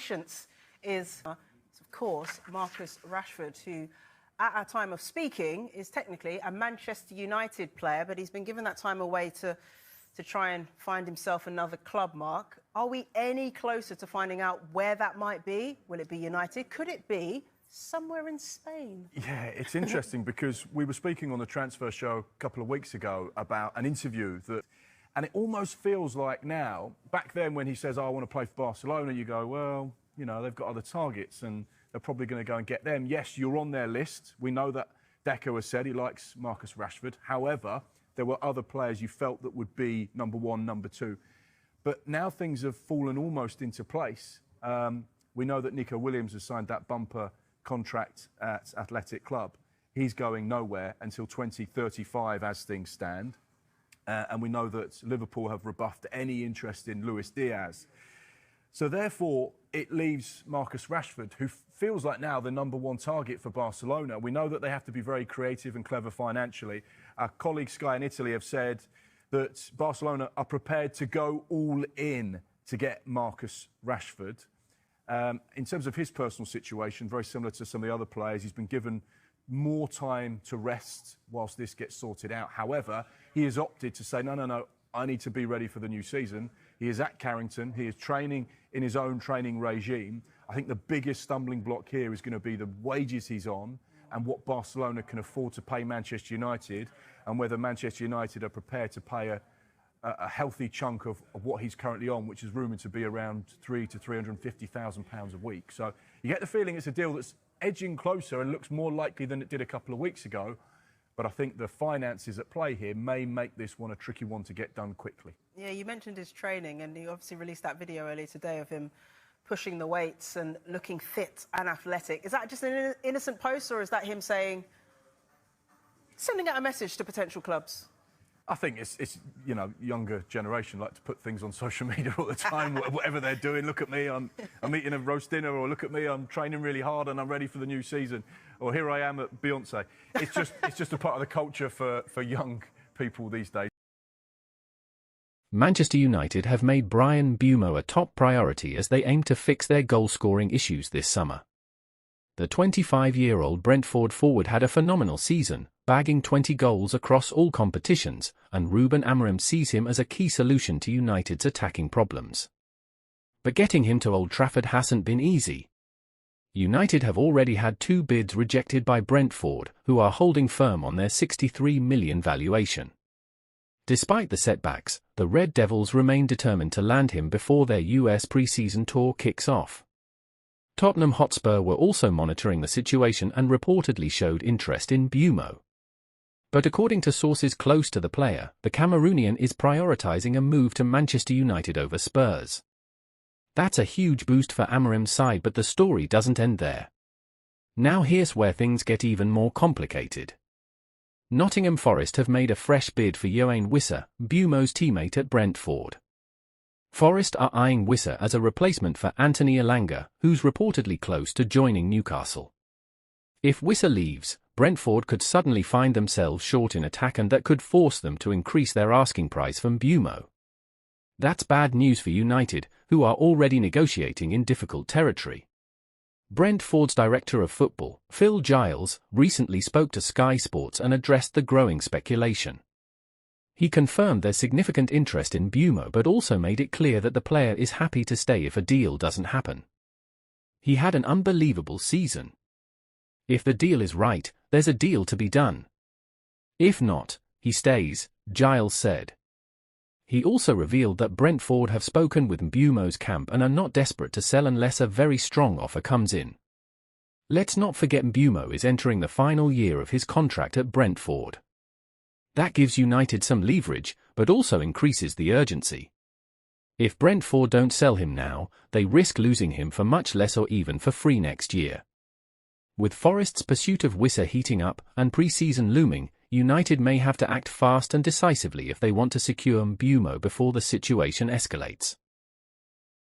patience is, of course, Marcus Rashford, who, at our time of speaking, is technically a Manchester United player, but he's been given that time away to try and find himself another club, Mark. Are we any closer to finding out where that might be? Will it be United? Could it be somewhere in Spain? Yeah, it's interesting because we were speaking on the transfer show a couple of weeks ago about an interview that, and it almost feels like now, back then when he says, oh, I want to play for Barcelona, you go, well, you know, they've got other targets and they're probably going to go and get them. Yes, you're on their list. We know that Deco has said he likes Marcus Rashford. However, there were other players you felt that would be number one, number two. But now things have fallen almost into place. We know that Nico Williams has signed that bumper contract at Athletic Club. He's going nowhere until 2035 as things stand. And we know that Liverpool have rebuffed any interest in Luis Díaz. So therefore, it leaves Marcus Rashford, who feels like now the number one target for Barcelona. We know that they have to be very creative and clever financially. Our colleagues Sky in Italy have said that Barcelona are prepared to go all in to get Marcus Rashford. In terms of his personal situation, very similar to some of the other players, he's been given more time to rest whilst this gets sorted out. However, he has opted to say, no, I need to be ready for the new season. He is at Carrington. He is training in his own training regime. I think the biggest stumbling block here is going to be the wages he's on and what Barcelona can afford to pay Manchester United, and whether Manchester United are prepared to pay a healthy chunk of what he's currently on, which is rumoured to be around £300,000 to £350,000 a week. So you get the feeling it's a deal that's edging closer and looks more likely than it did a couple of weeks ago. But I think the finances at play here may make this one a tricky one to get done quickly. Yeah, you mentioned his training, and he obviously released that video earlier today of him pushing the weights and looking fit and athletic. Is that just an innocent post, or is that him saying, sending out a message to potential clubs? I think it's you know, younger generation like to put things on social media all the time, whatever they're doing. Look at me, I'm eating a roast dinner, or look at me, I'm training really hard and I'm ready for the new season, or here I am at Beyonce. It's just a part of the culture for young people these days. Manchester United have made Bryan Mbeumo a top priority as they aim to fix their goal-scoring issues this summer. The 25-year-old Brentford forward had a phenomenal season, bagging 20 goals across all competitions, and Ruben Amorim sees him as a key solution to United's attacking problems. But getting him to Old Trafford hasn't been easy. United have already had 2 bids rejected by Brentford, who are holding firm on their £63 million valuation. Despite the setbacks, the Red Devils remain determined to land him before their US pre-season tour kicks off. Tottenham Hotspur were also monitoring the situation and reportedly showed interest in Bumo. But according to sources close to the player, the Cameroonian is prioritising a move to Manchester United over Spurs. That's a huge boost for Amorim's side, but the story doesn't end there. Now here's where things get even more complicated. Nottingham Forest have made a fresh bid for Yoane Wissa, Bumo's teammate at Brentford. Forest are eyeing Wissa as a replacement for Anthony Elanga, who's reportedly close to joining Newcastle. If Wissa leaves, Brentford could suddenly find themselves short in attack, and that could force them to increase their asking price from Bumo. That's bad news for United, who are already negotiating in difficult territory. Brentford's director of football, Phil Giles, recently spoke to Sky Sports and addressed the growing speculation. He confirmed there's significant interest in Bumo, but also made it clear that the player is happy to stay if a deal doesn't happen. He had an unbelievable season. If the deal is right, there's a deal to be done. If not, he stays, Giles said. He also revealed that Brentford have spoken with Mbumo's camp and are not desperate to sell unless a very strong offer comes in. Let's not forget Mbeumo is entering the final year of his contract at Brentford. That gives United some leverage, but also increases the urgency. If Brentford don't sell him now, they risk losing him for much less or even for free next year. With Forest's pursuit of Wissa heating up and pre-season looming, United may have to act fast and decisively if they want to secure Mbeumo before the situation escalates.